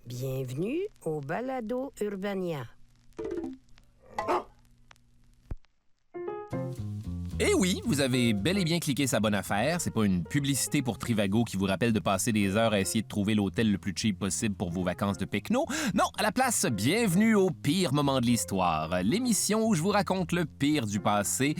Bienvenue au Balado Urbania. Eh oui, vous avez bel et bien cliqué sa bonne affaire. C'est pas une publicité pour Trivago qui vous rappelle de passer des heures à essayer de trouver l'hôtel le plus cheap possible pour vos vacances de Pecno. Non, à la place, bienvenue au pire moment de l'histoire. L'émission où je vous raconte le pire du passé.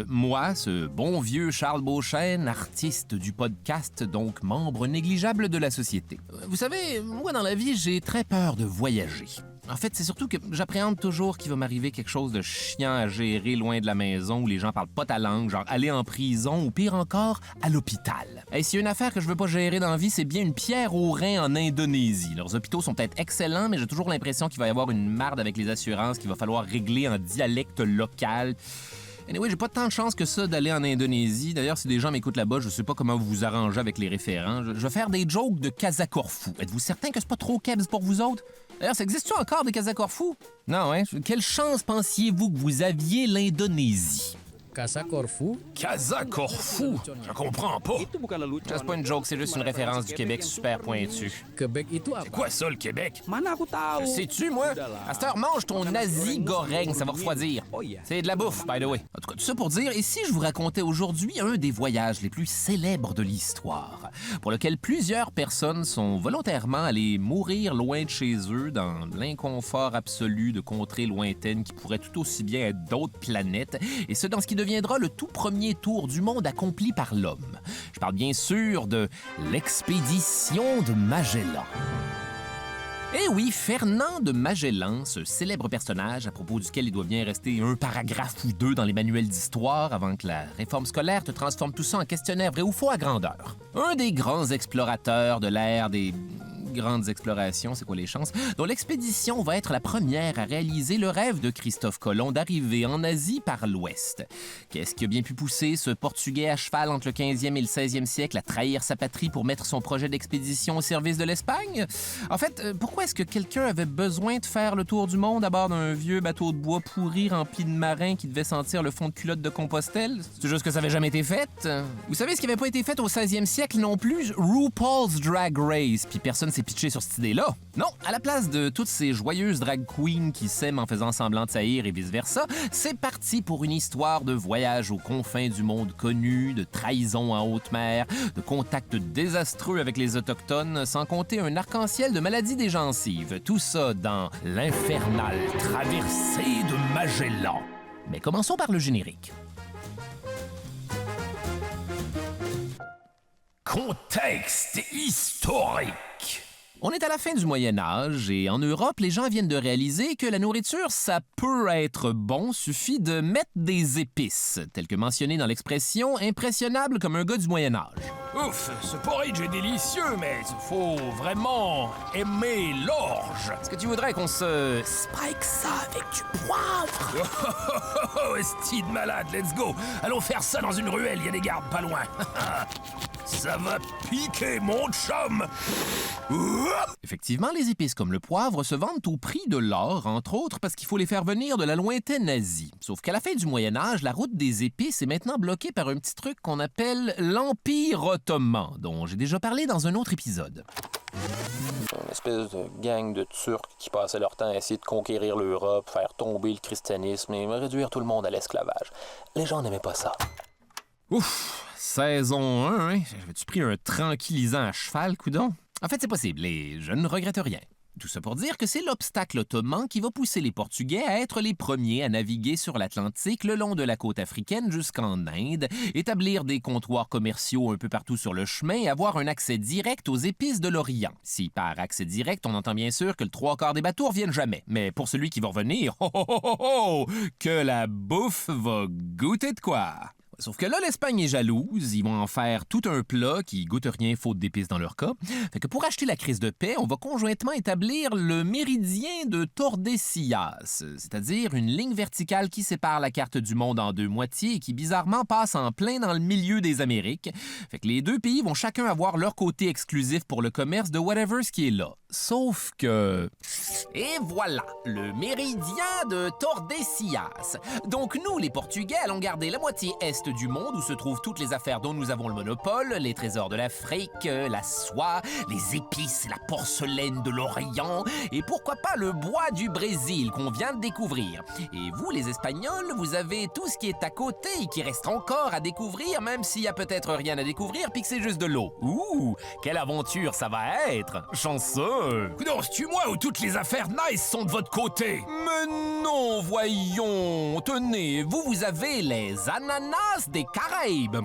Moi, ce bon vieux Charles Beauchesne, artiste du podcast, donc membre négligeable de la société. Vous savez, moi dans la vie, j'ai très peur de voyager. En fait, c'est surtout que j'appréhende toujours qu'il va m'arriver quelque chose de chiant à gérer loin de la maison où les gens parlent pas ta langue, genre aller en prison ou pire encore, à l'hôpital. Et s'il y a une affaire que je veux pas gérer dans la vie, c'est bien une pierre au rein en Indonésie. Leurs hôpitaux sont peut-être excellents, mais j'ai toujours l'impression qu'il va y avoir une marde avec les assurances qu'il va falloir régler en dialecte local. Anyway, j'ai pas tant de chance que ça d'aller en Indonésie. D'ailleurs, si des gens m'écoutent là-bas, je sais pas comment vous vous arrangez avec les référents. Je vais faire des jokes de Casa Corfou. Êtes-vous certain que c'est pas trop kebs pour vous autres? D'ailleurs, ça existe-tu encore des Casa Corfou? Non, hein? Quelle chance pensiez-vous que vous aviez l'Indonésie? Casa Corfou? Casa Corfou? Je comprends pas. C'est pas une joke, c'est juste une référence du Québec super pointue. Québec itu apa? C'est quoi ça, le Québec? Sais-tu, moi? À cette heure, mange ton nasi goreng, ça va refroidir. C'est de la bouffe, by the way. En tout cas, tout ça pour dire, et si je vous racontais aujourd'hui un des voyages les plus célèbres de l'histoire, pour lequel plusieurs personnes sont volontairement allées mourir loin de chez eux, dans l'inconfort absolu de contrées lointaines qui pourraient tout aussi bien être d'autres planètes, et ce dans ce qui deviendra le tout premier tour du monde accompli par l'homme. Je parle bien sûr de l'expédition de Magellan. Eh oui, Fernand de Magellan, ce célèbre personnage à propos duquel il doit bien rester un paragraphe ou deux dans les manuels d'histoire avant que la réforme scolaire te transforme tout ça en questionnaire vrai ou faux à grandeur. Un des grands explorateurs de l'ère des grandes explorations, c'est quoi les chances, dont l'expédition va être la première à réaliser le rêve de Christophe Colomb d'arriver en Asie par l'ouest. Qu'est-ce qui a bien pu pousser ce Portugais à cheval entre le 15e et le 16e siècle à trahir sa patrie pour mettre son projet d'expédition au service de l'Espagne? En fait, pourquoi est-ce que quelqu'un avait besoin de faire le tour du monde à bord d'un vieux bateau de bois pourri rempli de marins qui devait sentir le fond de culotte de Compostelle? C'est juste que ça avait jamais été fait? Vous savez ce qui avait pas été fait au 16e siècle non plus? RuPaul's Drag Race, puis personne s'est pitché sur cette idée-là. Non, à la place de toutes ces joyeuses drag queens qui s'aiment en faisant semblant de saillir et vice-versa, c'est parti pour une histoire de voyage aux confins du monde connu, de trahison en haute mer, de contacts désastreux avec les Autochtones, sans compter un arc-en-ciel de maladies des gencives. Tout ça dans l'infernale traversée de Magellan. Mais commençons par le générique. Contexte historique. On est à la fin du Moyen Âge et en Europe, les gens viennent de réaliser que la nourriture, ça peut être bon, suffit de mettre des épices, tel que mentionné dans l'expression « impressionnable comme un gars du Moyen Âge ». Ouf, ce porridge est délicieux, mais il faut vraiment aimer l'orge. Est-ce que tu voudrais qu'on se spike ça avec du poivre? Oh, esti de malade, let's go. Allons faire ça dans une ruelle, il y a des gardes pas loin. Ça va piquer, mon chum! Effectivement, les épices comme le poivre se vendent au prix de l'or, entre autres parce qu'il faut les faire venir de la lointaine Asie. Sauf qu'à la fin du Moyen Âge, la route des épices est maintenant bloquée par un petit truc qu'on appelle l'Empire ottoman, dont j'ai déjà parlé dans un autre épisode. Une espèce de gang de Turcs qui passaient leur temps à essayer de conquérir l'Europe, faire tomber le christianisme et réduire tout le monde à l'esclavage. Les gens n'aimaient pas ça. Ouf! Saison 1, hein? J'avais-tu pris un tranquillisant à cheval, coudon? En fait, c'est possible et je ne regrette rien. Tout ça pour dire que c'est l'obstacle ottoman qui va pousser les Portugais à être les premiers à naviguer sur l'Atlantique le long de la côte africaine jusqu'en Inde, établir des comptoirs commerciaux un peu partout sur le chemin et avoir un accès direct aux épices de l'Orient. Si par accès direct, on entend bien sûr que le 3/4 des bateaux reviennent jamais. Mais pour celui qui va revenir, que la bouffe va goûter de quoi! Sauf que là, l'Espagne est jalouse, ils vont en faire tout un plat qui goûte rien faute d'épices dans leur cas. Fait que pour acheter la crise de paix, on va conjointement établir le méridien de Tordesillas, c'est-à-dire une ligne verticale qui sépare la carte du monde en deux moitiés et qui bizarrement passe en plein dans le milieu des Amériques. Fait que les deux pays vont chacun avoir leur côté exclusif pour le commerce de whatever ce qui est là. Sauf que... Et voilà, le méridien de Tordesillas. Donc nous, les Portugais, allons garder la moitié est l'ouest du monde où se trouvent toutes les affaires dont nous avons le monopole, les trésors de l'Afrique, la soie, les épices, la porcelaine de l'Orient et pourquoi pas le bois du Brésil qu'on vient de découvrir. Et vous, les Espagnols, vous avez tout ce qui est à côté et qui reste encore à découvrir, même s'il y a peut-être rien à découvrir puis que c'est juste de l'eau. Ouh, quelle aventure ça va être! Chanceux! Non, c'est-tu moi où toutes les affaires nice sont de votre côté? Mais non, voyons! Tenez, vous avez les ananas des Caraïbes.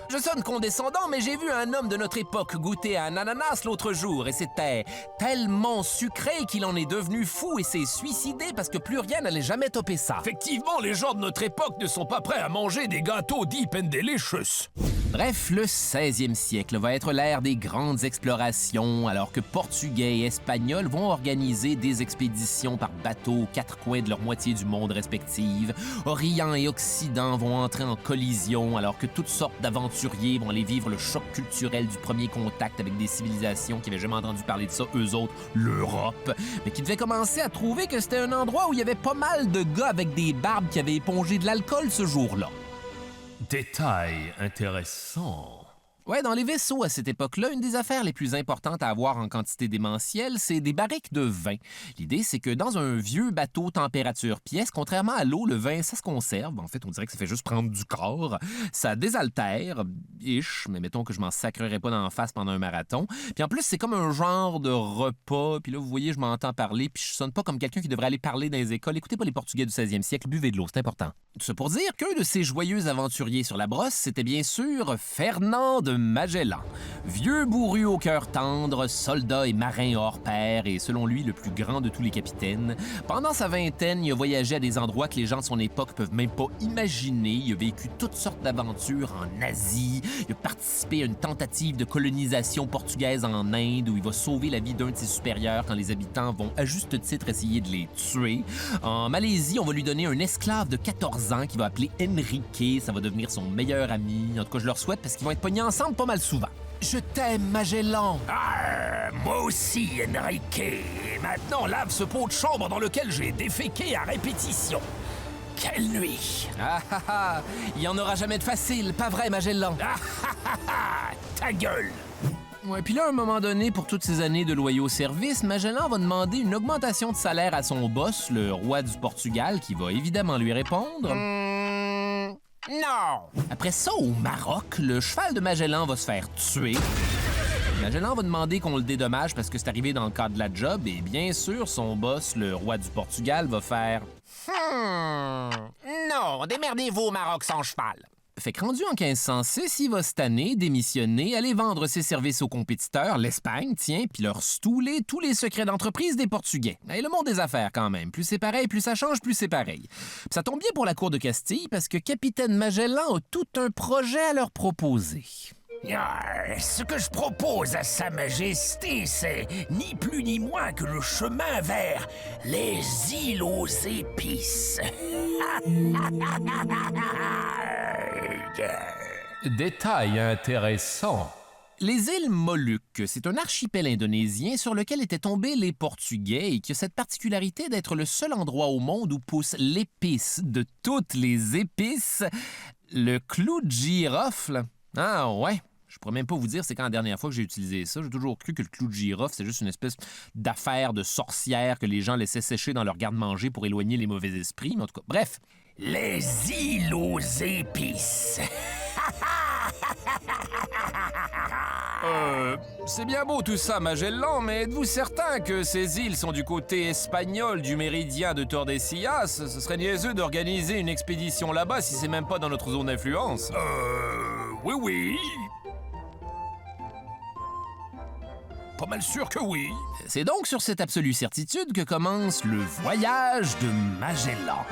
Je sonne condescendant, mais j'ai vu un homme de notre époque goûter un ananas l'autre jour et c'était tellement sucré qu'il en est devenu fou et s'est suicidé parce que plus rien n'allait jamais topper ça. Effectivement, les gens de notre époque ne sont pas prêts à manger des gâteaux deep and delicious. Bref, le 16e siècle va être l'ère des grandes explorations, alors que Portugais et Espagnols vont organiser des expéditions par bateau aux quatre coins de leur moitié du monde respective. Orient et Occident vont entrer en collision, alors que toutes sortes d'aventuriers vont aller vivre le choc culturel du premier contact avec des civilisations qui n'avaient jamais entendu parler de ça, eux autres, l'Europe, mais qui devaient commencer à trouver que c'était un endroit où il y avait pas mal de gars avec des barbes qui avaient épongé de l'alcool ce jour-là. Détail intéressant. Ouais, dans les vaisseaux à cette époque-là, une des affaires les plus importantes à avoir en quantité démentielle, c'est des barriques de vin. L'idée, c'est que dans un vieux bateau température pièce, contrairement à l'eau, le vin, ça se conserve. En fait, on dirait que ça fait juste prendre du corps. Ça désaltère, mais mettons que je m'en sacrerais pas d'en face pendant un marathon. Puis en plus, c'est comme un genre de repas. Puis là, vous voyez, je m'entends parler, puis je sonne pas comme quelqu'un qui devrait aller parler dans les écoles. Écoutez pas les Portugais du 16e siècle, buvez de l'eau, c'est important. Tout ça pour dire qu'un de ces joyeux aventuriers sur la brosse, c'était bien sûr Fernand de Magellan. Vieux bourru au cœur tendre, soldat et marin hors pair et selon lui le plus grand de tous les capitaines. Pendant sa vingtaine, il a voyagé à des endroits que les gens de son époque peuvent même pas imaginer. Il a vécu toutes sortes d'aventures en Asie. Il a participé à une tentative de colonisation portugaise en Inde où il va sauver la vie d'un de ses supérieurs quand les habitants vont à juste titre essayer de les tuer. En Malaisie, on va lui donner un esclave de 14 ans qui va appeler Enrique. Ça va devenir son meilleur ami. En tout cas, je leur souhaite parce qu'ils vont être pognés ensemble pas mal souvent. Je t'aime, Magellan! Ah, moi aussi, Enrique. Et maintenant, lave ce pot de chambre dans lequel j'ai déféqué à répétition. Quelle nuit! Il y en aura jamais de facile, pas vrai, Magellan? Ta gueule! Ouais, puis là, à un moment donné, pour toutes ces années de loyaux services, Magellan va demander une augmentation de salaire à son boss, le roi du Portugal, qui va évidemment lui répondre... Non! Après ça, au Maroc, le cheval de Magellan va se faire tuer. Magellan va demander qu'on le dédommage parce que c'est arrivé dans le cadre de la job et bien sûr, son boss, le roi du Portugal, va faire non, démerdez-vous au Maroc sans cheval. Fait que rendu en 1506, il va cette année démissionner, aller vendre ses services aux compétiteurs, l'Espagne, tiens, puis leur stouler tous les secrets d'entreprise des Portugais. Et le monde des affaires, quand même. Plus c'est pareil, plus ça change, plus c'est pareil. Puis ça tombe bien pour la cour de Castille, parce que Capitaine Magellan a tout un projet à leur proposer. Ce que je propose à Sa Majesté, c'est ni plus ni moins que le chemin vers les îles aux épices. Détail intéressant. Les îles Moluques, c'est un archipel indonésien sur lequel étaient tombés les Portugais et qui a cette particularité d'être le seul endroit au monde où pousse l'épice de toutes les épices, le clou de girofle. Ah ouais, je pourrais même pas vous dire c'est quand la dernière fois que j'ai utilisé ça. J'ai toujours cru que le clou de girofle, c'est juste une espèce d'affaire de sorcière que les gens laissaient sécher dans leur garde-manger pour éloigner les mauvais esprits. Mais en tout cas, bref. Les îles aux épices. C'est bien beau tout ça, Magellan, mais êtes-vous certain que ces îles sont du côté espagnol du méridien de Tordesillas? Ce serait niaiseux d'organiser une expédition là-bas si c'est même pas dans notre zone d'influence. Oui. Pas mal sûr que oui. C'est donc sur cette absolue certitude que commence le voyage de Magellan.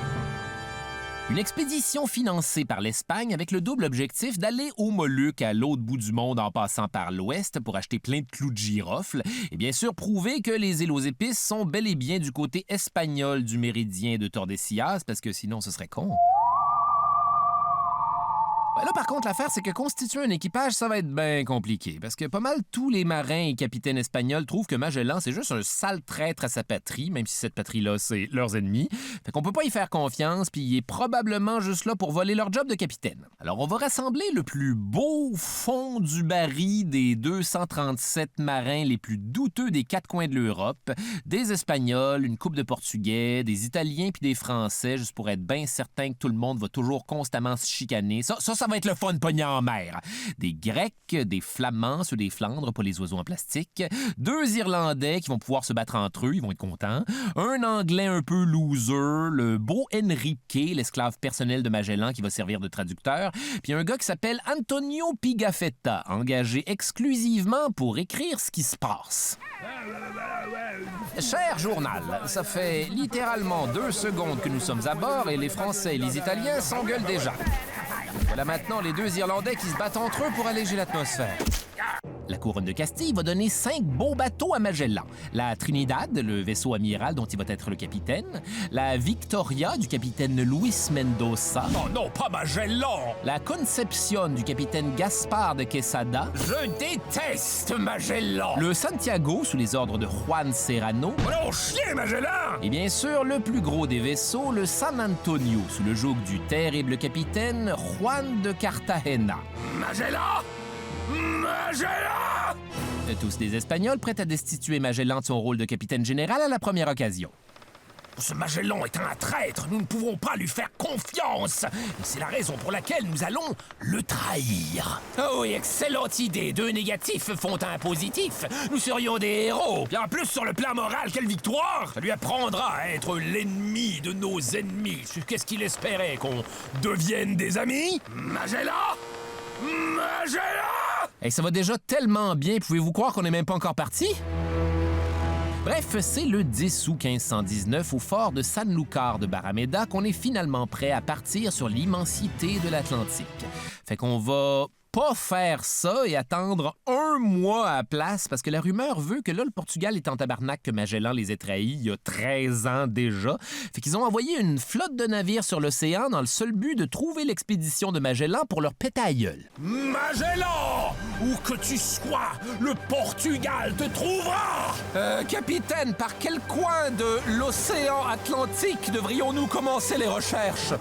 Une expédition financée par l'Espagne avec le double objectif d'aller aux Moluques à l'autre bout du monde en passant par l'ouest pour acheter plein de clous de girofle et bien sûr prouver que les îles aux épices sont bel et bien du côté espagnol du méridien de Tordesillas parce que sinon ce serait con. Ben là, par contre, l'affaire, c'est que constituer un équipage, ça va être bien compliqué. Parce que pas mal tous les marins et capitaines espagnols trouvent que Magellan, c'est juste un sale traître à sa patrie, même si cette patrie-là, c'est leurs ennemis. Fait qu'on peut pas y faire confiance, puis il est probablement juste là pour voler leur job de capitaine. Alors, on va rassembler le plus beau fond du baril des 237 marins les plus douteux des 4 coins de l'Europe, des Espagnols, une couple de Portugais, des Italiens puis des Français, juste pour être bien certain que tout le monde va toujours constamment se chicaner. Ça va être le fun pogné en mer. Des Grecs, des Flamands, ceux des Flandres, pas les oiseaux en plastique, 2 Irlandais qui vont pouvoir se battre entre eux, ils vont être contents, un Anglais un peu loser, le beau Enrique, l'esclave personnel de Magellan qui va servir de traducteur, puis un gars qui s'appelle Antonio Pigafetta, engagé exclusivement pour écrire ce qui se passe. Cher journal, ça fait littéralement 2 secondes que nous sommes à bord et les Français et les Italiens s'engueulent déjà. Voilà maintenant les 2 Irlandais qui se battent entre eux pour alléger l'atmosphère. La couronne de Castille va donner 5 beaux bateaux à Magellan. La Trinidad, le vaisseau amiral dont il va être le capitaine. La Victoria, du capitaine Luis Mendoza. Oh non, pas Magellan! La Concepción, du capitaine Gaspar de Quesada. Je déteste Magellan! Le Santiago, sous les ordres de Juan Serrano. Oh non, chier, Magellan! Et bien sûr, le plus gros des vaisseaux, le San Antonio, sous le joug du terrible capitaine Juan de Cartagena. Magellan! Magellan! Tous des Espagnols prêts à destituer Magellan de son rôle de capitaine général à la première occasion. Ce Magellan est un traître, nous ne pouvons pas lui faire confiance. Et c'est la raison pour laquelle nous allons le trahir. Oh oui, excellente idée. 2 négatifs font un positif. Nous serions des héros. Bien plus sur le plan moral, quelle victoire! Ça lui apprendra à être l'ennemi de nos ennemis. Qu'est-ce qu'il espérait, qu'on devienne des amis? Magellan! Magellan! Et ça va déjà tellement bien, pouvez-vous croire qu'on n'est même pas encore parti? Bref, c'est le 10 août 1519 au fort de Sanlúcar de Barrameda qu'on est finalement prêt à partir sur l'immensité de l'Atlantique. Fait qu'on va pas faire ça et attendre 1 mois à la place parce que la rumeur veut que là, le Portugal est en tabarnak que Magellan les ait trahis il y a 13 ans déjà. Fait qu'ils ont envoyé une flotte de navires sur l'océan dans le seul but de trouver l'expédition de Magellan pour leur péter à gueule. Magellan! Où que tu sois, le Portugal te trouvera! Capitaine, par quel coin de l'océan Atlantique devrions-nous commencer les recherches?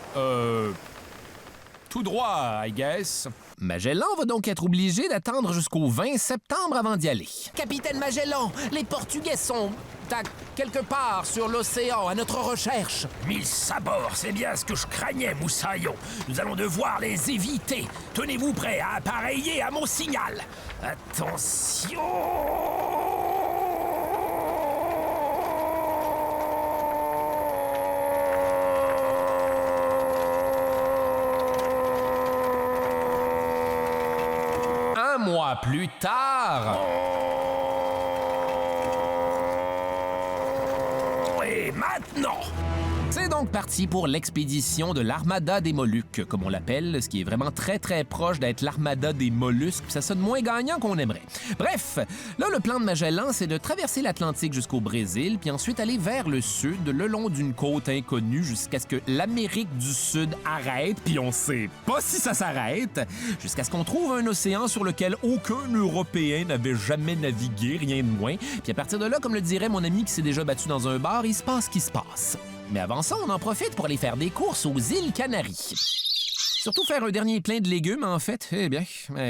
Tout droit, I guess. Magellan va donc être obligé d'attendre jusqu'au 20 septembre avant d'y aller. Capitaine Magellan, les Portugais sont à quelque part sur l'océan à notre recherche. 1000 sabords, c'est bien ce que je craignais, Moussaillon. Nous allons devoir les éviter. Tenez-vous prêts à appareiller à mon signal. Attention! Un mois plus tard... Et maintenant? C'est donc parti pour l'expédition de l'Armada des Moluques, comme on l'appelle, ce qui est vraiment très très proche d'être l'Armada des Mollusques, puis ça sonne moins gagnant qu'on aimerait. Bref, là, le plan de Magellan, c'est de traverser l'Atlantique jusqu'au Brésil, puis ensuite aller vers le sud, le long d'une côte inconnue, jusqu'à ce que l'Amérique du Sud arrête, puis on sait pas si ça s'arrête, jusqu'à ce qu'on trouve un océan sur lequel aucun Européen n'avait jamais navigué, rien de moins. Puis à partir de là, comme le dirait mon ami qui s'est déjà battu dans un bar, il se passe ce qui se passe. Mais avant ça, on en profite pour aller faire des courses aux îles Canaries. Surtout faire un dernier plein de légumes, en fait. Eh bien,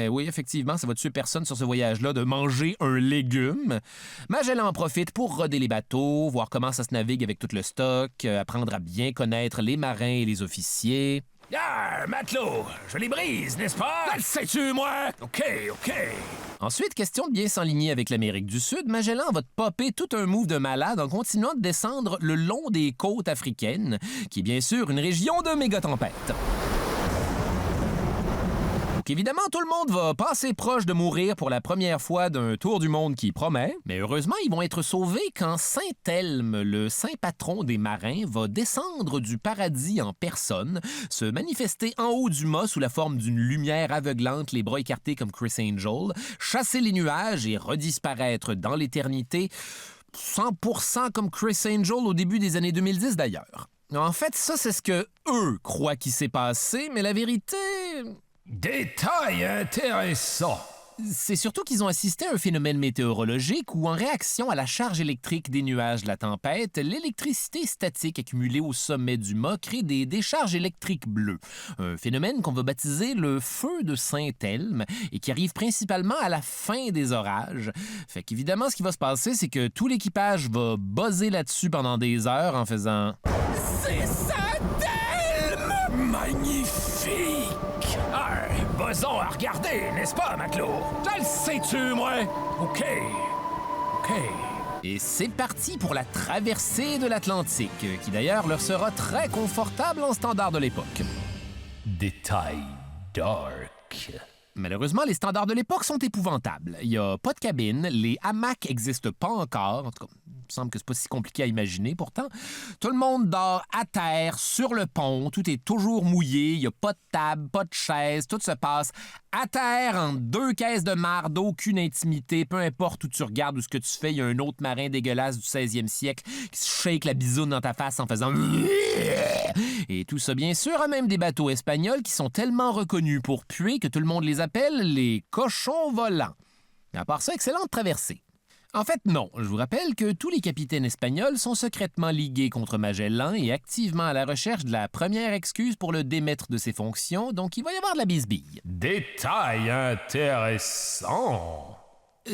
oui, effectivement, ça va tuer personne sur ce voyage-là de manger un légume. Magellan en profite pour roder les bateaux, voir comment ça se navigue avec tout le stock, apprendre à bien connaître les marins et les officiers. Ah, matelot, je les brise, n'est-ce pas? Le sais-tu, moi? OK. Ensuite, question de bien s'enligner avec l'Amérique du Sud, Magellan va te popper tout un move de malade en continuant de descendre le long des côtes africaines, qui est bien sûr une région de méga-tempêtes. Donc évidemment, tout le monde va passer proche de mourir pour la première fois d'un tour du monde qui promet, mais heureusement, ils vont être sauvés quand Saint-Elme, le saint patron des marins, va descendre du paradis en personne, se manifester en haut du mât sous la forme d'une lumière aveuglante, les bras écartés comme Chris Angel, chasser les nuages et redisparaître dans l'éternité, 100% comme Chris Angel au début des années 2010 d'ailleurs. En fait, ça, c'est ce que eux croient qu'il s'est passé, mais la vérité... Détail intéressant. C'est surtout qu'ils ont assisté à un phénomène météorologique où, en réaction à la charge électrique des nuages de la tempête, l'électricité statique accumulée au sommet du mât crée des décharges électriques bleues. Un phénomène qu'on va baptiser le feu de Saint-Elme et qui arrive principalement à la fin des orages. Fait qu'évidemment, ce qui va se passer, c'est que tout l'équipage va buzzer là-dessus pendant des heures en faisant « C'est Saint-Elme! » Magnifique! Buzzons à regarder, n'est-ce pas, matelot? Je le sais-tu, moi? OK. Et c'est parti pour la traversée de l'Atlantique, qui d'ailleurs leur sera très confortable en standard de l'époque. Détail dark. Malheureusement, les standards de l'époque sont épouvantables. Il n'y a pas de cabine, les hamacs n'existent pas encore. En tout cas, il me semble que c'est pas si compliqué à imaginer pourtant. Tout le monde dort à terre, sur le pont, tout est toujours mouillé, il n'y a pas de table, pas de chaise, tout se passe à terre, entre deux caisses de marde, aucune intimité, peu importe où tu regardes ou ce que tu fais, il y a un autre marin dégueulasse du 16e siècle qui se shake la bisoune dans ta face en faisant... Et tout ça, bien sûr, a même des bateaux espagnols qui sont tellement reconnus pour puer que tout le monde les appelle les cochons volants. À part ça, excellente traversée. En fait, non. Je vous rappelle que tous les capitaines espagnols sont secrètement ligués contre Magellan et activement à la recherche de la première excuse pour le démettre de ses fonctions, donc il va y avoir de la bisbille. Détail intéressant.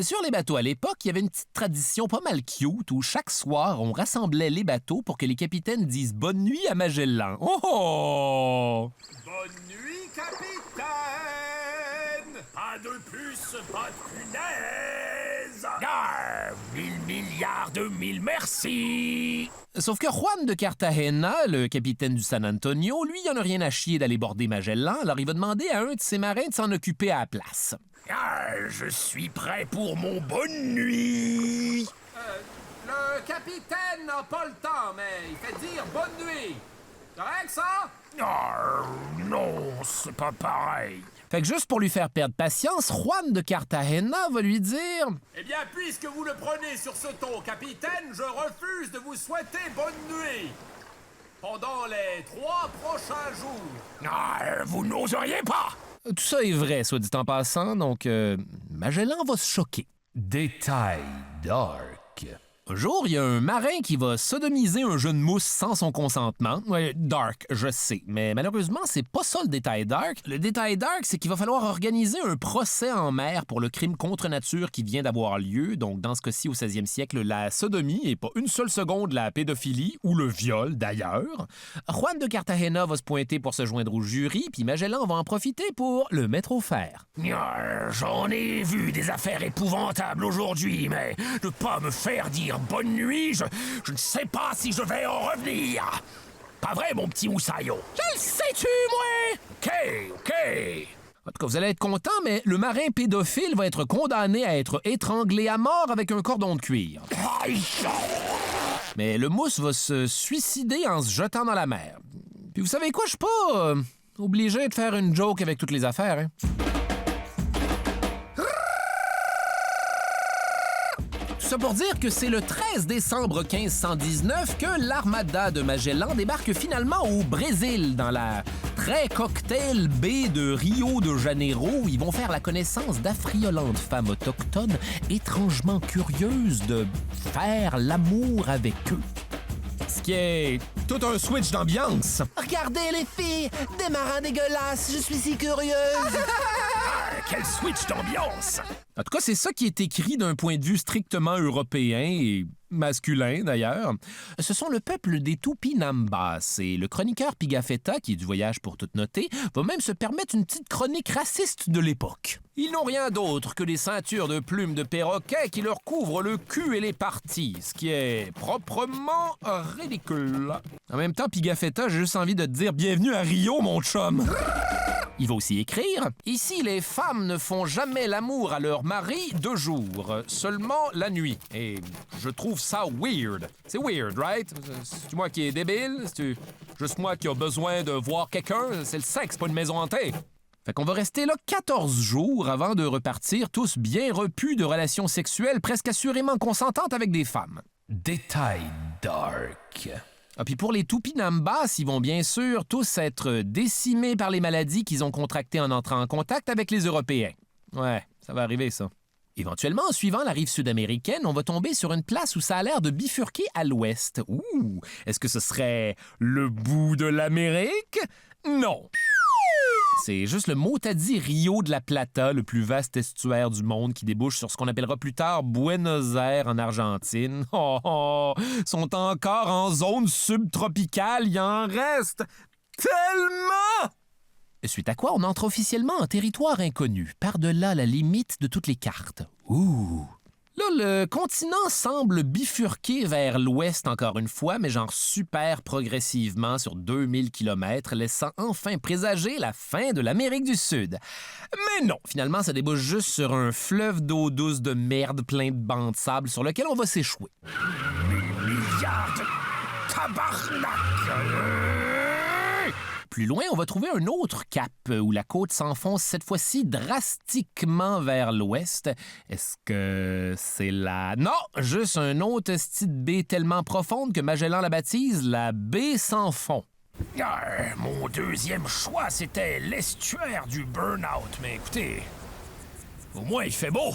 Sur les bateaux à l'époque, il y avait une petite tradition pas mal cute où chaque soir, on rassemblait les bateaux pour que les capitaines disent « Bonne nuit » à Magellan. Oh oh! Bonne nuit, capitaine! Pas de puce, pas de punaise! Ah, 1000 milliards de mille merci! Sauf que Juan de Cartagena, le capitaine du San Antonio, lui, il en a rien à chier d'aller border Magellan, alors il va demander à un de ses marins de s'en occuper à la place. Ah, je suis prêt pour mon bonne nuit! Le capitaine n'a pas le temps, mais il fait dire bonne nuit. Correct, ça? Ah, non, c'est pas pareil. Fait que juste pour lui faire perdre patience, Juan de Cartagena va lui dire Eh bien, puisque vous le prenez sur ce ton, capitaine, je refuse de vous souhaiter bonne nuit pendant les 3 prochains jours. Ah, vous n'oseriez pas! Tout ça est vrai, soit dit en passant, donc Magellan va se choquer. Détail dark. Un jour, il y a un marin qui va sodomiser un jeune mousse sans son consentement. Ouais, dark, je sais, mais malheureusement, c'est pas ça le détail dark. Le détail dark, c'est qu'il va falloir organiser un procès en mer pour le crime contre nature qui vient d'avoir lieu. Donc, dans ce cas-ci, au 16e siècle, la sodomie et pas une seule seconde la pédophilie, ou le viol d'ailleurs. Juan de Cartagena va se pointer pour se joindre au jury, puis Magellan va en profiter pour le mettre au fer. Ah, j'en ai vu des affaires épouvantables aujourd'hui, mais ne pas me faire dire bonne nuit, je ne sais pas si je vais en revenir. Pas vrai, mon petit moussaillon? Je le sais-tu, moi? OK. En tout cas, vous allez être content, mais le marin pédophile va être condamné à être étranglé à mort avec un cordon de cuir. Aïe. Mais le mousse va se suicider en se jetant dans la mer. Puis vous savez quoi, je suis pas obligé de faire une joke avec toutes les affaires, hein? Tout ça pour dire que c'est le 13 décembre 1519 que l'armada de Magellan débarque finalement au Brésil, dans la très cocktail baie de Rio de Janeiro, où ils vont faire la connaissance d'affriolantes femmes autochtones étrangement curieuses de faire l'amour avec eux. Ce qui est tout un switch d'ambiance. Regardez les filles, des marins dégueulasses, je suis si curieuse. Quel switch d'ambiance! En tout cas, c'est ça qui est écrit d'un point de vue strictement européen et masculin d'ailleurs. Ce sont le peuple des Tupinambas et le chroniqueur Pigafetta, qui est du voyage pour tout noter, va même se permettre une petite chronique raciste de l'époque. Ils n'ont rien d'autre que des ceintures de plumes de perroquet qui leur couvrent le cul et les parties, ce qui est proprement ridicule. En même temps, Pigafetta, j'ai juste envie de te dire bienvenue à Rio, mon chum. Il va aussi écrire « Ici, les femmes ne font jamais l'amour à leur mari de jour, seulement la nuit. Et je trouve ça weird. C'est weird, right? C'est moi qui est débile? C'est juste moi qui a besoin de voir quelqu'un? C'est le sexe, pas une maison hantée. » Fait qu'on va rester là 14 jours avant de repartir tous bien repus de relations sexuelles presque assurément consentantes avec des femmes. Détail dark. Ah, puis pour les Tupinambas, ils vont bien sûr tous être décimés par les maladies qu'ils ont contractées en entrant en contact avec les Européens. Ouais, ça va arriver, ça. Éventuellement, en suivant la rive sud-américaine, on va tomber sur une place où ça a l'air de bifurquer à l'ouest. Ouh! Est-ce que ce serait le bout de l'Amérique? Non! C'est juste le mot-à-dit Rio de la Plata, le plus vaste estuaire du monde, qui débouche sur ce qu'on appellera plus tard Buenos Aires en Argentine. Oh! Sont encore en zone subtropicale, il en reste tellement! Suite à quoi, on entre officiellement en territoire inconnu, par-delà la limite de toutes les cartes. Ouh! Là, le continent semble bifurquer vers l'ouest encore une fois, mais genre super progressivement sur 2000 km, laissant enfin présager la fin de l'Amérique du Sud. Mais non, finalement, ça débouche juste sur un fleuve d'eau douce de merde plein de bancs de sable sur lequel on va s'échouer. Milliards de tabarnak! Plus loin, on va trouver un autre cap où la côte s'enfonce cette fois-ci drastiquement vers l'ouest. Est-ce que c'est la... Non! Juste un autre style de baie tellement profonde que Magellan la baptise la baie sans fond. Mon deuxième choix, c'était l'estuaire du Burnout. Mais écoutez, au moins il fait beau.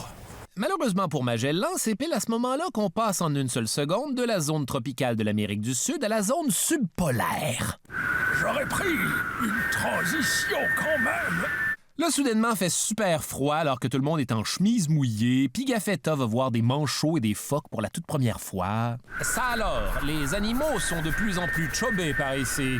Malheureusement pour Magellan, c'est pile à ce moment-là qu'on passe en une seule seconde de la zone tropicale de l'Amérique du Sud à la zone subpolaire. J'aurais pris une transition quand même. Là, soudainement, fait super froid alors que tout le monde est en chemise mouillée. Puis Gafetta va voir des manchots et des phoques pour la toute première fois. Ça alors, les animaux sont de plus en plus chobés par ici.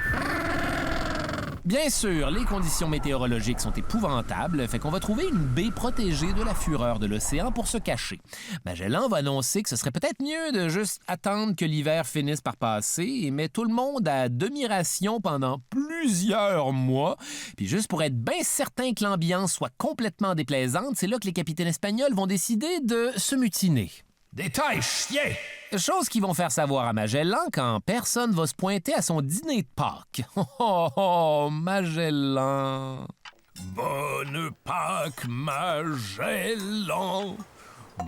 Bien sûr, les conditions météorologiques sont épouvantables, fait qu'on va trouver une baie protégée de la fureur de l'océan pour se cacher. Magellan va annoncer que ce serait peut-être mieux de juste attendre que l'hiver finisse par passer et met tout le monde à demi-ration pendant plusieurs mois. Puis juste pour être bien certain que l'ambiance soit complètement déplaisante, c'est là que les capitaines espagnols vont décider de se mutiner. Détail chien! Chose qu'ils vont faire savoir à Magellan quand personne va se pointer à son dîner de Pâques. Oh, Magellan! Bonne Pâques, Magellan!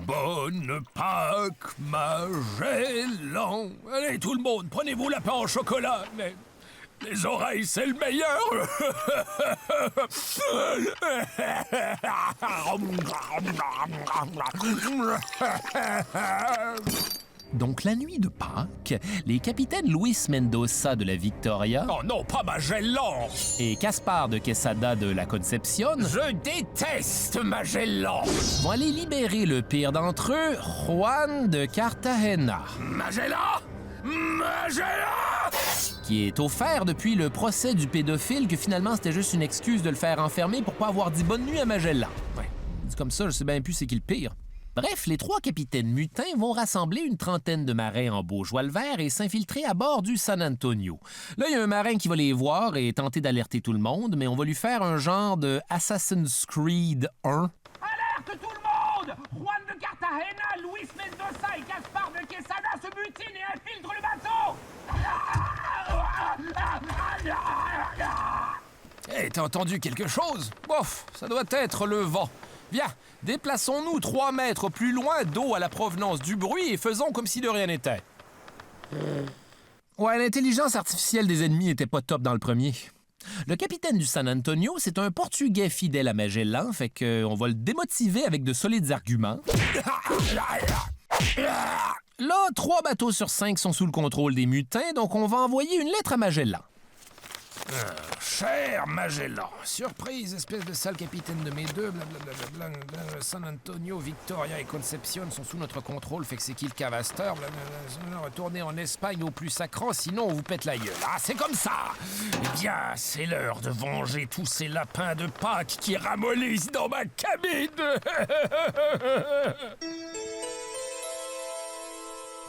Bonne Pâques, Magellan! Allez, tout le monde, prenez-vous la pain au chocolat, mais... Les oreilles, c'est le meilleur! Donc, la nuit de Pâques, les capitaines Luis Mendoza de la Victoria... Oh non, pas Magellan! Et Caspar de Quesada de la Concepción... Je déteste Magellan! ...vont aller libérer le pire d'entre eux, Juan de Cartagena. Magellan! Magellan! Qui est offert depuis le procès du pédophile que finalement c'était juste une excuse de le faire enfermer pour pas avoir dit bonne nuit à Magellan. Ouais, dit comme ça, je sais bien plus c'est qui le pire. Bref, les trois capitaines mutins vont rassembler une trentaine de marins en beau joie le vert et s'infiltrer à bord du San Antonio. Là, il y a un marin qui va les voir et tenter d'alerter tout le monde, mais on va lui faire un genre de Assassin's Creed 1. Alerte tout le monde! Juan de Cartagena, Luis Mendoza et Caspar de Quesada se butinent et infiltrent le bateau! Hey, t'as entendu quelque chose? Bof, ça doit être le vent. Viens, déplaçons-nous 3 mètres plus loin d'eau à la provenance du bruit et faisons comme si de rien n'était. Ouais, l'intelligence artificielle des ennemis était pas top dans le premier. Le capitaine du San Antonio, c'est un Portugais fidèle à Magellan, fait qu'on va le démotiver avec de solides arguments. Là, 3 bateaux sur 5 sont sous le contrôle des mutins, donc on va envoyer une lettre à Magellan. Cher Magellan, surprise, espèce de sale capitaine de mes deux, blablabla, San Antonio, Victoria et Concepción sont sous notre contrôle, fait que c'est qui le cavasteur, retournez en Espagne au plus sacrant, sinon on vous pète la gueule. Ah, c'est comme ça! Eh bien, c'est l'heure de venger tous ces lapins de Pâques qui ramollissent dans ma cabine!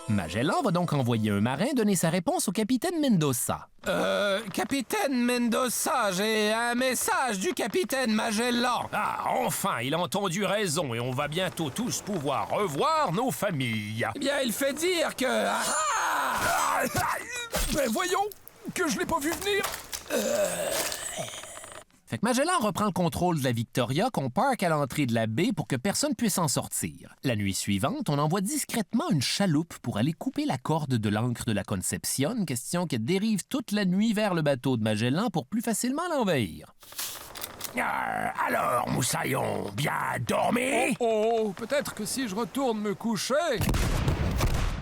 Magellan va donc envoyer un marin donner sa réponse au capitaine Mendoza. Capitaine Mendoza, j'ai un message du capitaine Magellan. Ah, enfin, il a entendu raison et on va bientôt tous pouvoir revoir nos familles. Eh bien, il fait dire que... Ben voyons, que je l'ai pas vu venir. Fait que Magellan reprend le contrôle de la Victoria qu'on parque à l'entrée de la baie pour que personne puisse en sortir. La nuit suivante, on envoie discrètement une chaloupe pour aller couper la corde de l'ancre de la Concepción, question qu'elle dérive toute la nuit vers le bateau de Magellan pour plus facilement l'envahir. Alors, Moussaillon, bien dormi? Oh, peut-être que si je retourne me coucher...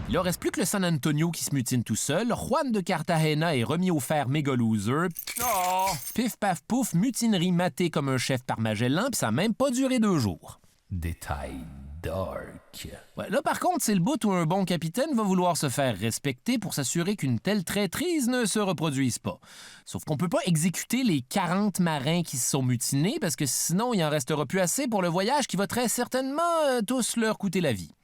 Il ne reste plus que le San Antonio qui se mutine tout seul. Juan de Cartagena est remis au fer méga loser. Oh! Pif paf pouf, mutinerie matée comme un chef par Magellan, puis ça n'a même pas duré 2 jours. Détail dark. Ouais, là, par contre, c'est le bout où un bon capitaine va vouloir se faire respecter pour s'assurer qu'une telle traîtrise ne se reproduise pas. Sauf qu'on peut pas exécuter les 40 marins qui se sont mutinés parce que sinon, il en restera plus assez pour le voyage qui va très certainement tous leur coûter la vie.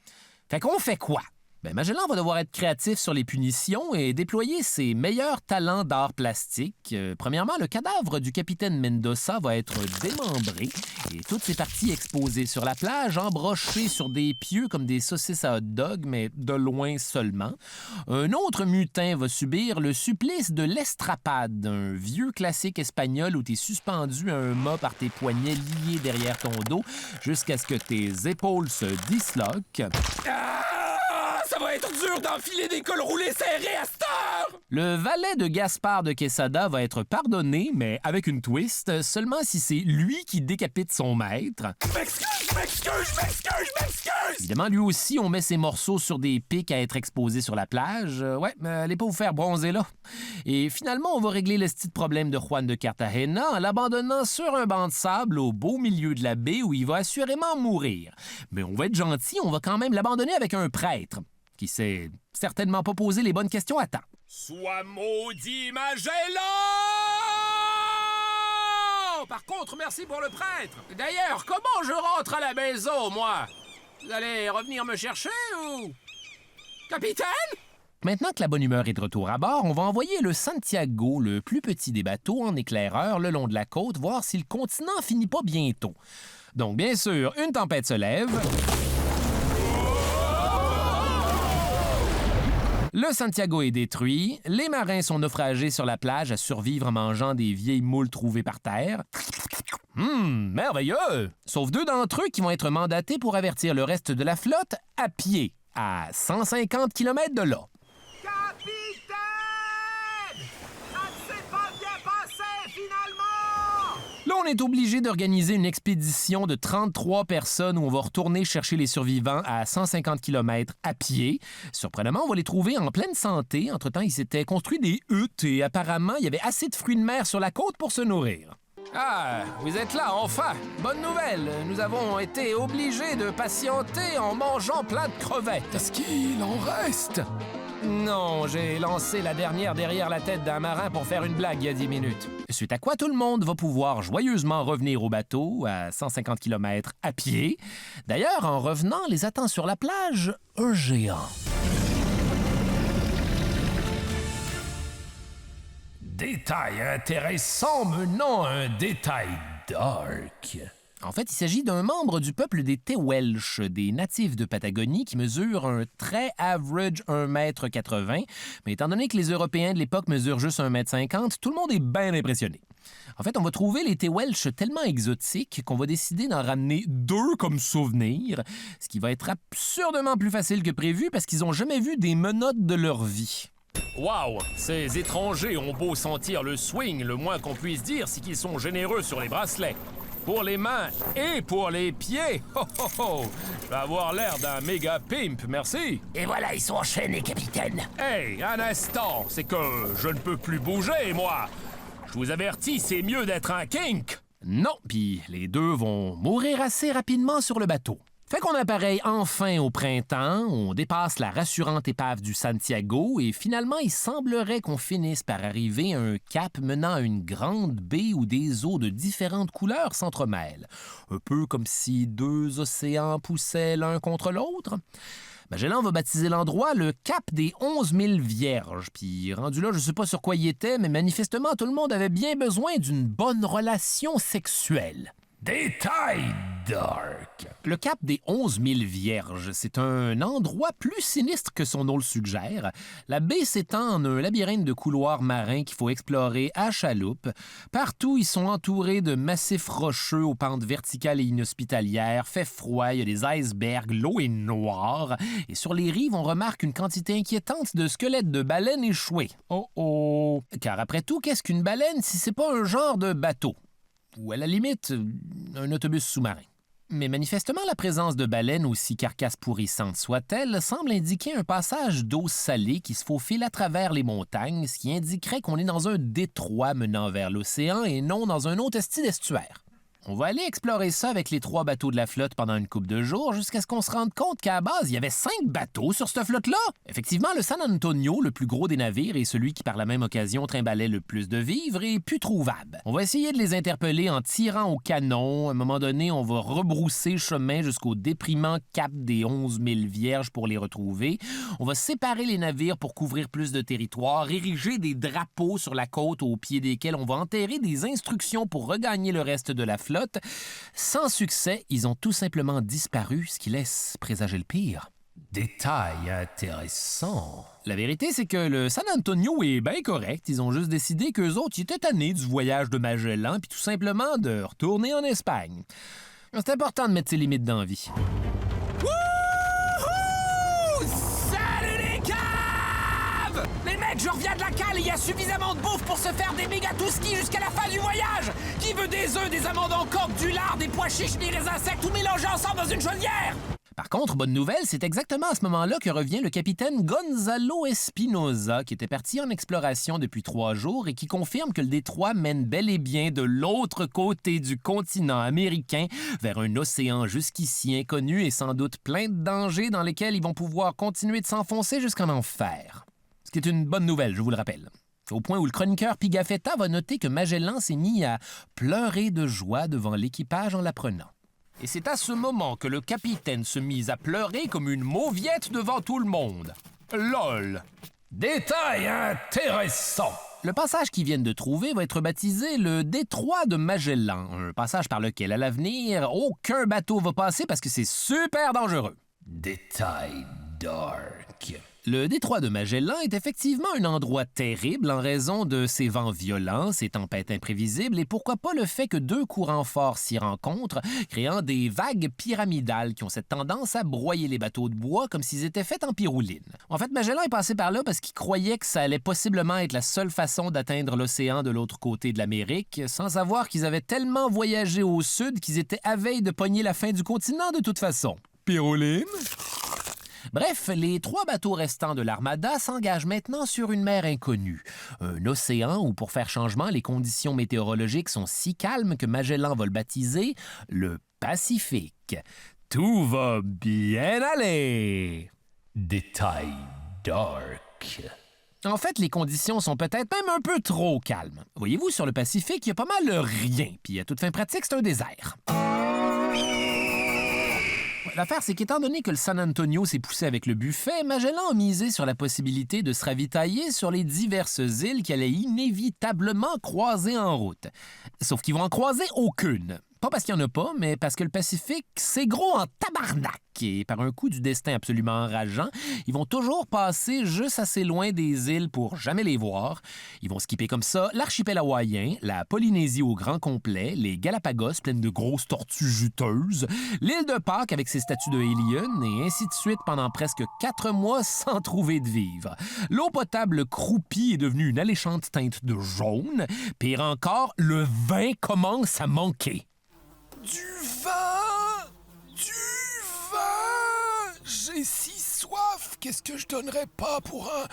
Fait qu'on fait quoi? Ben, Magellan va devoir être créatif sur les punitions et déployer ses meilleurs talents d'art plastique. Premièrement, le cadavre du capitaine Mendoza va être démembré et toutes ses parties exposées sur la plage, embrochées sur des pieux comme des saucisses à hot dog, mais de loin seulement. Un autre mutin va subir le supplice de l'estrapade, un vieux classique espagnol où tu es suspendu à un mât par tes poignets liés derrière ton dos jusqu'à ce que tes épaules se disloquent. Ça va être dur d'enfiler des cols roulés serrés à cette heure! Le valet de Gaspard de Quesada va être pardonné, mais avec une twist, seulement si c'est lui qui décapite son maître. M'excuse! Évidemment, lui aussi, on met ses morceaux sur des pics à être exposés sur la plage. Ouais, mais allez pas vous faire bronzer là. Et finalement, on va régler le petit problème de Juan de Cartagena en l'abandonnant sur un banc de sable au beau milieu de la baie où il va assurément mourir. Mais on va être gentil, on va quand même l'abandonner avec un prêtre qui s'est certainement pas posé les bonnes questions à temps. Sois maudit, Magellan! Par contre, merci pour le prêtre. D'ailleurs, comment je rentre à la maison, moi? Vous allez revenir me chercher ou... Capitaine? Maintenant que la bonne humeur est de retour à bord, on va envoyer le Santiago, le plus petit des bateaux, en éclaireur le long de la côte, voir si le continent finit pas bientôt. Donc, bien sûr, une tempête se lève. Le Santiago est détruit, les marins sont naufragés sur la plage à survivre en mangeant des vieilles moules trouvées par terre. Merveilleux! Sauf 2 d'entre eux qui vont être mandatés pour avertir le reste de la flotte à pied, à 150 km de là. Capitaine! Ça ne s'est pas bien passé, finalement! Là, on est obligé d'organiser une expédition de 33 personnes où on va retourner chercher les survivants à 150 km à pied. Surprenamment, on va les trouver en pleine santé. Entre-temps, ils s'étaient construits des huttes et apparemment, il y avait assez de fruits de mer sur la côte pour se nourrir. Ah, vous êtes là, enfin! Bonne nouvelle! Nous avons été obligés de patienter en mangeant plein de crevettes. Est-ce qu'il en reste? Non, j'ai lancé la dernière derrière la tête d'un marin pour faire une blague il y a 10 minutes. Suite à quoi tout le monde va pouvoir joyeusement revenir au bateau à 150 km à pied. D'ailleurs, en revenant, les attend sur la plage un géant. Détail intéressant menant à un détail dark. En fait, il s'agit d'un membre du peuple des Tehuelches, des natifs de Patagonie qui mesurent un très average 1,80 m. Mais étant donné que les Européens de l'époque mesurent juste 1,50 m, tout le monde est bien impressionné. En fait, on va trouver les Tehuelches tellement exotiques qu'on va décider d'en ramener 2 comme souvenir, ce qui va être absurdement plus facile que prévu parce qu'ils n'ont jamais vu des menottes de leur vie. Wow! Ces étrangers ont beau sentir le swing, le moins qu'on puisse dire, c'est qu'ils sont généreux sur les bracelets. Pour les mains et pour les pieds. Ho, ho, ho! Je vais avoir l'air d'un méga pimp, merci. Et voilà, ils sont enchaînés, capitaine. Hey, un instant, c'est que je ne peux plus bouger, moi. Je vous avertis, c'est mieux d'être un kink. Non, puis les 2 vont mourir assez rapidement sur le bateau. Fait qu'on appareille enfin au printemps, on dépasse la rassurante épave du Santiago et finalement, il semblerait qu'on finisse par arriver à un cap menant à une grande baie où des eaux de différentes couleurs s'entremêlent. Un peu comme si 2 océans poussaient l'un contre l'autre. Magellan va baptiser l'endroit le Cap des 11 000 Vierges. Puis rendu là, je sais pas sur quoi il était, mais manifestement, tout le monde avait bien besoin d'une bonne relation sexuelle. Détail dark. Le cap des 11 000 Vierges, c'est un endroit plus sinistre que son nom le suggère. La baie s'étend en un labyrinthe de couloirs marins qu'il faut explorer à chaloupe. Partout, ils sont entourés de massifs rocheux aux pentes verticales et inhospitalières. Fait froid, il y a des icebergs, l'eau est noire. Et sur les rives, on remarque une quantité inquiétante de squelettes de baleines échouées. Oh oh! Car après tout, qu'est-ce qu'une baleine si c'est pas un genre de bateau? Ou à la limite, un autobus sous-marin. Mais manifestement, la présence de baleines, aussi carcasses pourrissantes soient-elles, semble indiquer un passage d'eau salée qui se faufile à travers les montagnes, ce qui indiquerait qu'on est dans un détroit menant vers l'océan et non dans un autre esti d'estuaire. On va aller explorer ça avec les 3 bateaux de la flotte pendant une couple de jours jusqu'à ce qu'on se rende compte qu'à la base, il y avait 5 bateaux sur cette flotte-là. Effectivement, le San Antonio, le plus gros des navires et celui qui par la même occasion trimbalait le plus de vivres, est plus trouvable. On va essayer de les interpeller en tirant au canon. À un moment donné, on va rebrousser chemin jusqu'au déprimant cap des 11 000 Vierges pour les retrouver. On va séparer les navires pour couvrir plus de territoire, ériger des drapeaux sur la côte au pied desquels on va enterrer des instructions pour regagner le reste de la flotte. Sans succès, ils ont tout simplement disparu, ce qui laisse présager le pire. Détail intéressant. La vérité, c'est que le San Antonio est bien correct. Ils ont juste décidé qu'eux autres, ils étaient tannés du voyage de Magellan, puis tout simplement de retourner en Espagne. C'est important de mettre ses limites dans la vie. Je reviens de la cale et il y a suffisamment de bouffe pour se faire des méga touskis jusqu'à la fin du voyage. Qui veut des œufs, des amandes en coque, du lard, des pois chiches, des raisins secs, tout mélangé ensemble dans une chaudière? Par contre, bonne nouvelle, c'est exactement à ce moment-là que revient le capitaine Gonzalo Espinosa, qui était parti en exploration depuis 3 jours et qui confirme que le détroit mène bel et bien de l'autre côté du continent américain vers un océan jusqu'ici inconnu et sans doute plein de dangers dans lesquels ils vont pouvoir continuer de s'enfoncer jusqu'en enfer. Ce qui est une bonne nouvelle, je vous le rappelle. Au point où le chroniqueur Pigafetta va noter que Magellan s'est mis à pleurer de joie devant l'équipage en l'apprenant. Et c'est à ce moment que le capitaine se mit à pleurer comme une mauviette devant tout le monde. LOL! Détail intéressant! Le passage qu'ils viennent de trouver va être baptisé le détroit de Magellan, un passage par lequel, à l'avenir, aucun bateau va passer parce que c'est super dangereux. Détail dark. Le détroit de Magellan est effectivement un endroit terrible en raison de ses vents violents, ses tempêtes imprévisibles et pourquoi pas le fait que 2 courants forts s'y rencontrent, créant des vagues pyramidales qui ont cette tendance à broyer les bateaux de bois comme s'ils étaient faits en pyrouline. En fait, Magellan est passé par là parce qu'il croyait que ça allait possiblement être la seule façon d'atteindre l'océan de l'autre côté de l'Amérique, sans savoir qu'ils avaient tellement voyagé au sud qu'ils étaient à veille de pogner la fin du continent de toute façon. Pyrouline? Bref, les 3 bateaux restants de l'Armada s'engagent maintenant sur une mer inconnue. Un océan où, pour faire changement, les conditions météorologiques sont si calmes que Magellan va le baptiser le Pacifique. Tout va bien aller! Détail dark. En fait, les conditions sont peut-être même un peu trop calmes. Voyez-vous, sur le Pacifique, il y a pas mal rien, puis à toute fin pratique, c'est un désert. L'affaire, c'est qu'étant donné que le San Antonio s'est poussé avec le buffet, Magellan a misé sur la possibilité de se ravitailler sur les diverses îles qu'il allait inévitablement croiser en route. Sauf qu'ils vont en croiser aucune. Pas parce qu'il n'y en a pas, mais parce que le Pacifique, c'est gros en tabarnak. Et par un coup du destin absolument enrageant, ils vont toujours passer juste assez loin des îles pour jamais les voir. Ils vont skipper comme ça l'archipel hawaïen, la Polynésie au grand complet, les Galapagos pleines de grosses tortues juteuses, l'île de Pâques avec ses statues de Alien, et ainsi de suite pendant presque 4 mois sans trouver de vivre. L'eau potable croupie est devenue une alléchante teinte de jaune. Pire encore, le vin commence à manquer. Du vin! Du vin! J'ai si soif! Qu'est-ce que je donnerais pas pour un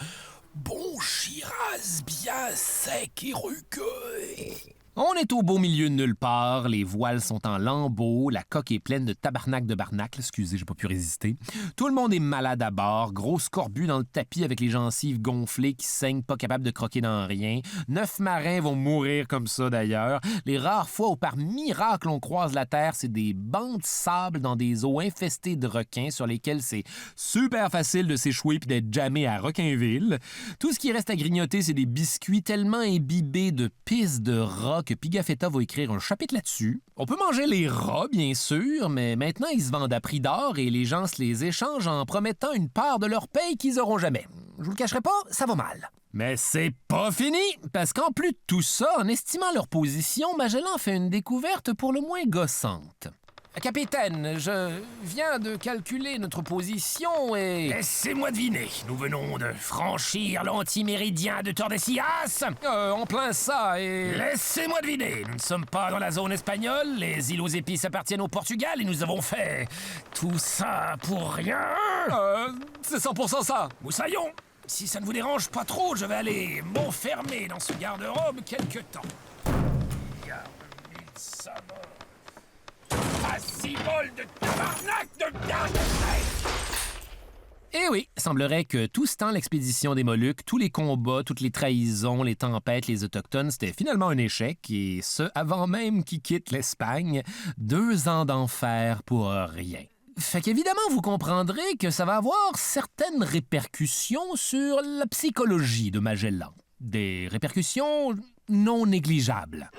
bon Shiraz bien sec et rugueux? On est au beau milieu de nulle part, les voiles sont en lambeaux, la coque est pleine de tabarnak de barnacle, excusez, j'ai pas pu résister. Tout le monde est malade à bord, gros scorbut dans le tapis avec les gencives gonflées qui saignent, pas capable de croquer dans rien. 9 marins vont mourir comme ça d'ailleurs. Les rares fois où par miracle on croise la terre, c'est des bancs de sable dans des eaux infestées de requins sur lesquels c'est super facile de s'échouer puis d'être jamais à Requinville. Tout ce qui reste à grignoter, c'est des biscuits tellement imbibés de pisse de rat que Pigafetta va écrire un chapitre là-dessus. On peut manger les rats, bien sûr, mais maintenant, ils se vendent à prix d'or et les gens se les échangent en promettant une part de leur paye qu'ils auront jamais. Je vous le cacherai pas, ça va mal. Mais c'est pas fini, parce qu'en plus de tout ça, en estimant leur position, Magellan fait une découverte pour le moins gossante. Capitaine, je viens de calculer notre position et... Laissez-moi deviner, nous venons de franchir l'antiméridien de Tordesillas. En plein ça et... Laissez-moi deviner, nous ne sommes pas dans la zone espagnole, les îles aux épices appartiennent au Portugal et nous avons fait tout ça pour rien. C'est 100% ça. Moussaillon, si ça ne vous dérange pas trop, je vais aller m'enfermer dans ce garde-robe quelque temps. Garde-mille sabords. À 6 bols de tabarnak de garde. Eh oui, semblerait que tout ce temps, l'expédition des Moluques, tous les combats, toutes les trahisons, les tempêtes, les Autochtones, c'était finalement un échec, et ce, avant même qu'ils quittent l'Espagne. 2 ans d'enfer pour rien. Fait qu'évidemment, vous comprendrez que ça va avoir certaines répercussions sur la psychologie de Magellan. Des répercussions non négligeables.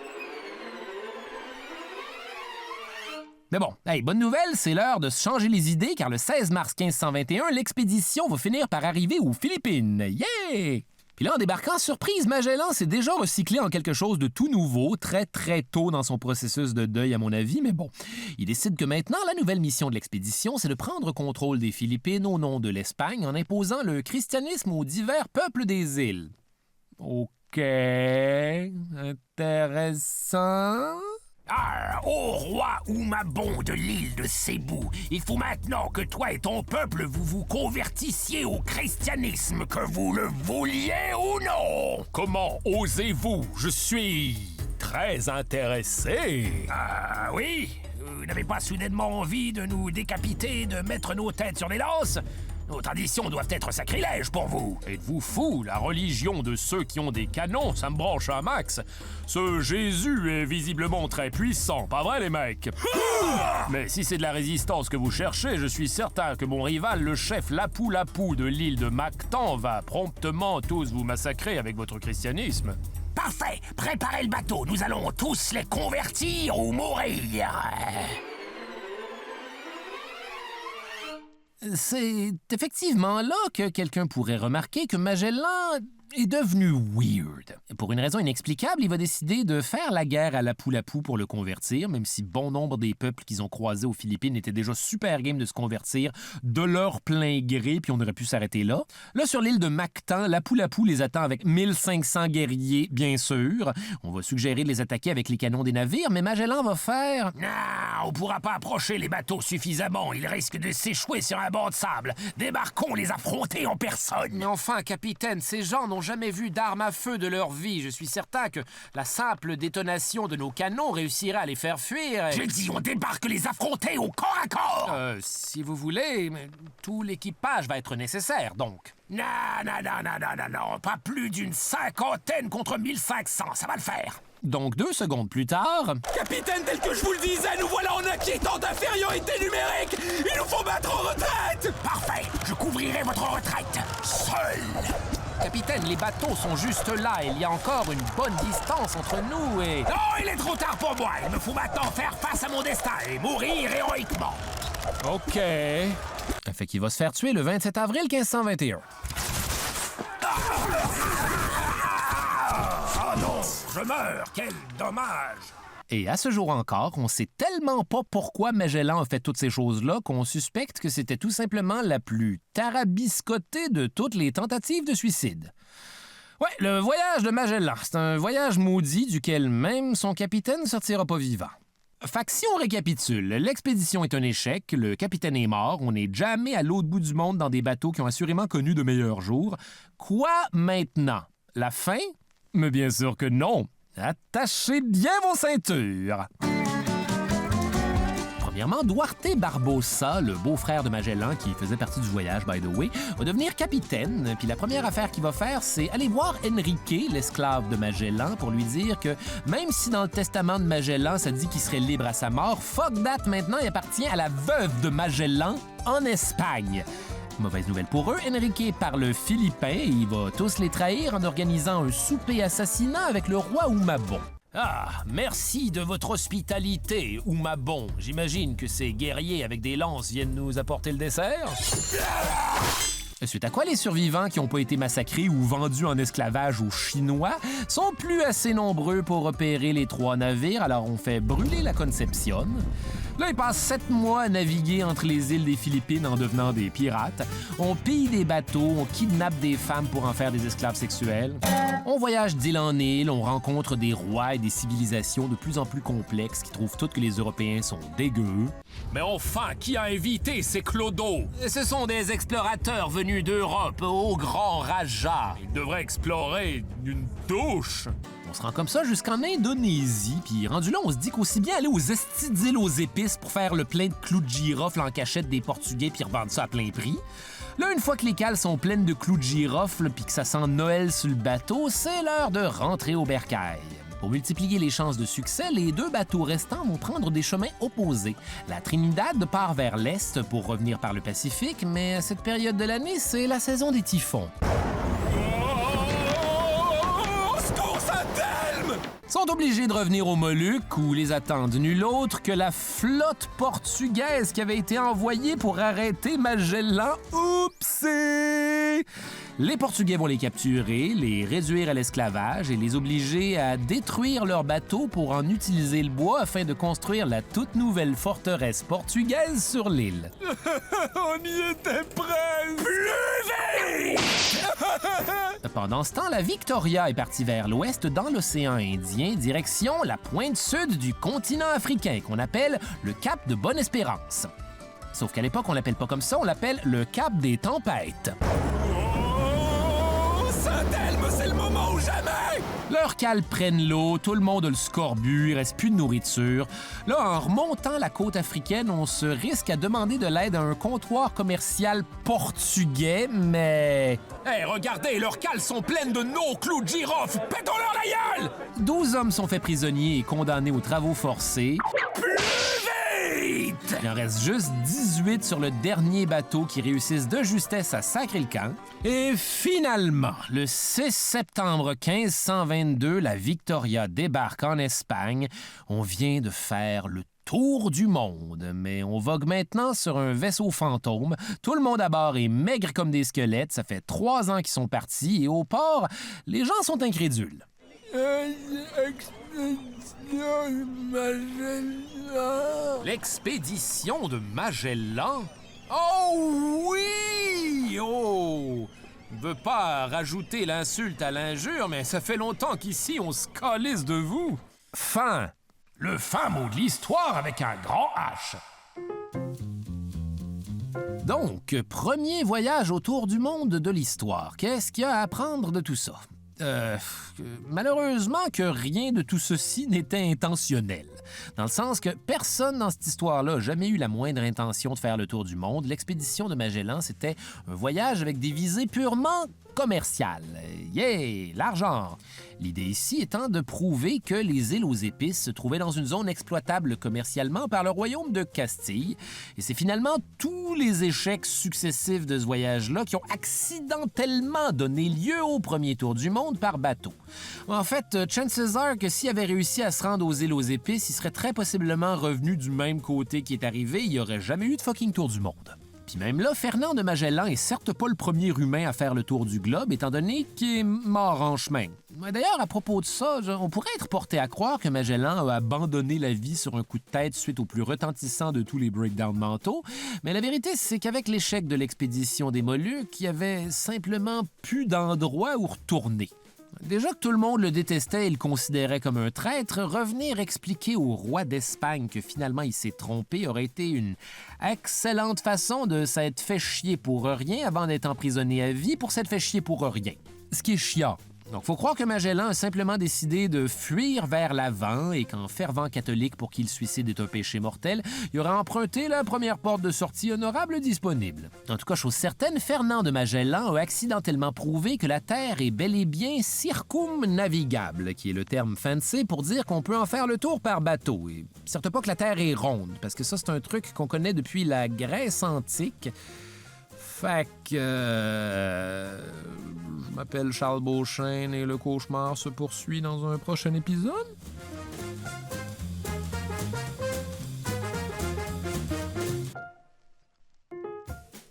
Mais bon, hey, bonne nouvelle, c'est l'heure de se changer les idées, car le 16 mars 1521, l'expédition va finir par arriver aux Philippines. Yeah! Puis là, en débarquant, surprise, Magellan s'est déjà recyclé en quelque chose de tout nouveau, très tôt dans son processus de deuil, à mon avis, mais bon. Il décide que maintenant, la nouvelle mission de l'expédition, c'est de prendre contrôle des Philippines au nom de l'Espagne en imposant le christianisme aux divers peuples des îles. OK... intéressant... Ah, ô roi Oumabon de l'île de Cébou, il faut maintenant que toi et ton peuple vous vous convertissiez au christianisme, que vous le vouliez ou non. Comment osez-vous? Je suis très intéressé. Ah oui? Vous n'avez pas soudainement envie de nous décapiter, de mettre nos têtes sur des lances? Nos traditions doivent être sacrilèges pour vous. Êtes-vous fou? La religion de ceux qui ont des canons, ça me branche un max. Ce Jésus est visiblement très puissant, pas vrai les mecs? Mais si c'est de la résistance que vous cherchez, je suis certain que mon rival, le chef Lapou-Lapou de l'île de Mactan, va promptement tous vous massacrer avec votre christianisme. Parfait! Préparez le bateau, nous allons tous les convertir ou mourir! C'est effectivement là que quelqu'un pourrait remarquer que Magellan est devenu weird. Pour une raison inexplicable, il va décider de faire la guerre à Lapou-Lapou pour le convertir, même si bon nombre des peuples qu'ils ont croisés aux Philippines étaient déjà super game de se convertir de leur plein gré, puis on aurait pu s'arrêter là. Là, sur l'île de Mactan, Lapou-Lapou les attend avec 1500 guerriers, bien sûr. On va suggérer de les attaquer avec les canons des navires, mais Magellan va faire... Non, on pourra pas approcher les bateaux suffisamment. Ils risquent de s'échouer sur un banc de sable. Débarquons les affronter en personne. Mais enfin, capitaine, ces gens n'ont jamais vu d'armes à feu de leur vie. Je suis certain que la simple détonation de nos canons réussira à les faire fuir. J'ai dit, on débarque les affronter au corps à corps. Si vous voulez, mais tout l'équipage va être nécessaire, donc. Non, pas plus d'une 50aine contre 1500, ça va le faire. Donc 2 secondes plus tard... Capitaine, tel que je vous le disais, nous voilà en inquiétante infériorité numérique. Il nous faut battre en retraite. Parfait, je couvrirai votre retraite, seul. Capitaine, les bateaux sont juste là. Il y a encore une bonne distance entre nous et... Non, il est trop tard pour moi. Il me faut maintenant faire face à mon destin et mourir héroïquement. OK. Fait qu'il va se faire tuer le 27 avril 1521. Oh non, je meurs. Quel dommage. Et à ce jour encore, on sait tellement pas pourquoi Magellan a fait toutes ces choses-là qu'on suspecte que c'était tout simplement la plus tarabiscotée de toutes les tentatives de suicide. Ouais, le voyage de Magellan, c'est un voyage maudit duquel même son capitaine ne sortira pas vivant. Fait que si on récapitule, l'expédition est un échec, le capitaine est mort, on est jamais à l'autre bout du monde dans des bateaux qui ont assurément connu de meilleurs jours. Quoi maintenant? La fin? Mais bien sûr que non. Attachez bien vos ceintures! Premièrement, Duarte Barbosa, le beau-frère de Magellan qui faisait partie du voyage, by the way, va devenir capitaine. Puis la première affaire qu'il va faire, c'est aller voir Enrique, l'esclave de Magellan, pour lui dire que même si dans le testament de Magellan, ça dit qu'il serait libre à sa mort, fuck that, maintenant, il appartient à la veuve de Magellan en Espagne. Mauvaise nouvelle pour eux, Enrique parle philippin et il va tous les trahir en organisant un souper assassinat avec le roi Oumabon. Ah, merci de votre hospitalité, Oumabon. J'imagine que ces guerriers avec des lances viennent nous apporter le dessert? Suite à quoi, les survivants qui n'ont pas été massacrés ou vendus en esclavage aux Chinois sont plus assez nombreux pour repérer les 3 navires, alors on fait brûler la Concepción. Là, ils passent 7 mois à naviguer entre les îles des Philippines en devenant des pirates. On pille des bateaux, on kidnappe des femmes pour en faire des esclaves sexuels. On voyage d'île en île, on rencontre des rois et des civilisations de plus en plus complexes qui trouvent toutes que les Européens sont dégueux. Mais enfin, qui a invité ces clodos? Ce sont des explorateurs venus d'Europe au grand Raja. Ils devraient explorer une douche. On se rend comme ça jusqu'en Indonésie, puis rendu là, on se dit qu'aussi bien aller aux estis d'îles aux épices pour faire le plein de clous de girofle en cachette des Portugais puis revendre ça à plein prix. Là, une fois que les cales sont pleines de clous de girofle puis que ça sent Noël sur le bateau, c'est l'heure de rentrer au bercail. Pour multiplier les chances de succès, les 2 bateaux restants vont prendre des chemins opposés. La Trinidad part vers l'est pour revenir par le Pacifique, mais à cette période de l'année, c'est la saison des typhons. Sont obligés de revenir aux Moluques où les attendent nul autre que la flotte portugaise qui avait été envoyée pour arrêter Magellan. Oupsie! Les Portugais vont les capturer, les réduire à l'esclavage et les obliger à détruire leurs bateaux pour en utiliser le bois afin de construire la toute nouvelle forteresse portugaise sur l'île. On y était presque! Plus vite! Pendant ce temps, la Victoria est partie vers l'ouest dans l'océan Indien, direction la pointe sud du continent africain qu'on appelle le Cap de Bonne-Espérance. Sauf qu'à l'époque, on l'appelle pas comme ça, on l'appelle le Cap des Tempêtes. Oh, Saint-Elme, c'est le moment ou jamais! Leurs cales prennent l'eau, tout le monde a le scorbut, il reste plus de nourriture. Là, en remontant la côte africaine, on se risque à demander de l'aide à un comptoir commercial portugais, mais... Hey, regardez, leurs cales sont pleines de nos clous de girofle! Pétons-leur la gueule! 12 hommes sont faits prisonniers et condamnés aux travaux forcés. Vite! Il en reste juste 18 sur le dernier bateau qui réussissent de justesse à sacrer le camp. Et finalement, le 6 septembre 1522, la Victoria débarque en Espagne. On vient de faire le tour du monde, mais on vogue maintenant sur un vaisseau fantôme. Tout le monde à bord est maigre comme des squelettes. Ça fait 3 ans qu'ils sont partis et au port, les gens sont incrédules. L'expédition de Magellan? Oh oui! Oh! Je veux pas rajouter l'insulte à l'injure, mais ça fait longtemps qu'ici on se calisse de vous. Fin. Le fin mot de l'histoire avec un grand H. Donc, premier voyage autour du monde de l'histoire. Qu'est-ce qu'il y a à apprendre de tout ça? Malheureusement que rien de tout ceci n'était intentionnel. Dans le sens que personne dans cette histoire-là n'a jamais eu la moindre intention de faire le tour du monde. L'expédition de Magellan, c'était un voyage avec des visées purement commerciales. Yeah! L'argent! L'idée ici étant de prouver que les îles aux épices se trouvaient dans une zone exploitable commercialement par le royaume de Castille. Et c'est finalement tous les échecs successifs de ce voyage-là qui ont accidentellement donné lieu au premier tour du monde par bateau. En fait, chances are que s'il avait réussi à se rendre aux îles aux épices, il serait très possiblement revenu du même côté qui est arrivé. Il n'y aurait jamais eu de fucking tour du monde. Puis même là, Fernand de Magellan est certes pas le premier humain à faire le tour du globe, étant donné qu'il est mort en chemin. D'ailleurs, à propos de ça, on pourrait être porté à croire que Magellan a abandonné la vie sur un coup de tête suite au plus retentissant de tous les breakdowns mentaux, mais la vérité, c'est qu'avec l'échec de l'expédition des Moluques, il y avait simplement plus d'endroit où retourner. Déjà que tout le monde le détestait et le considérait comme un traître, revenir expliquer au roi d'Espagne que finalement il s'est trompé aurait été une excellente façon de s'être fait chier pour rien avant d'être emprisonné à vie pour s'être fait chier pour rien. Ce qui est chiant. Donc, faut croire que Magellan a simplement décidé de fuir vers l'avant et qu'en fervent catholique pour qui le suicide est un péché mortel, il aurait emprunté la première porte de sortie honorable disponible. En tout cas, chose certaine, Fernand de Magellan a accidentellement prouvé que la Terre est bel et bien circumnavigable, qui est le terme fancy pour dire qu'on peut en faire le tour par bateau. Et certes pas que la Terre est ronde, parce que ça, c'est un truc qu'on connaît depuis la Grèce antique. Fait que... Je m'appelle Charles Beauchesne et le cauchemar se poursuit dans un prochain épisode.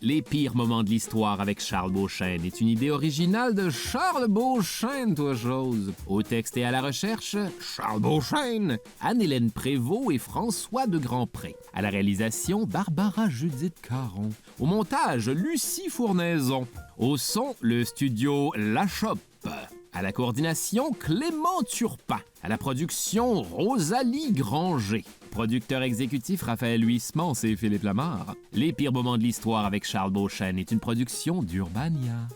Les pires moments de l'histoire avec Charles Beauchesne est une idée originale de Charles Beauchesne, toi chose. Au texte et à la recherche, Charles Beauchesne, Anne-Hélène Prévost et François de Grandpré. À la réalisation, Barbara Judith Caron. Au montage, Lucie Fournaison. Au son, le studio La Chope. À la coordination, Clément Turpin. À la production, Rosalie Granger. Producteur exécutif, Raphaël Huismans et Philippe Lamarre. Les pires moments de l'histoire avec Charles Beauchesne est une production d'Urbania.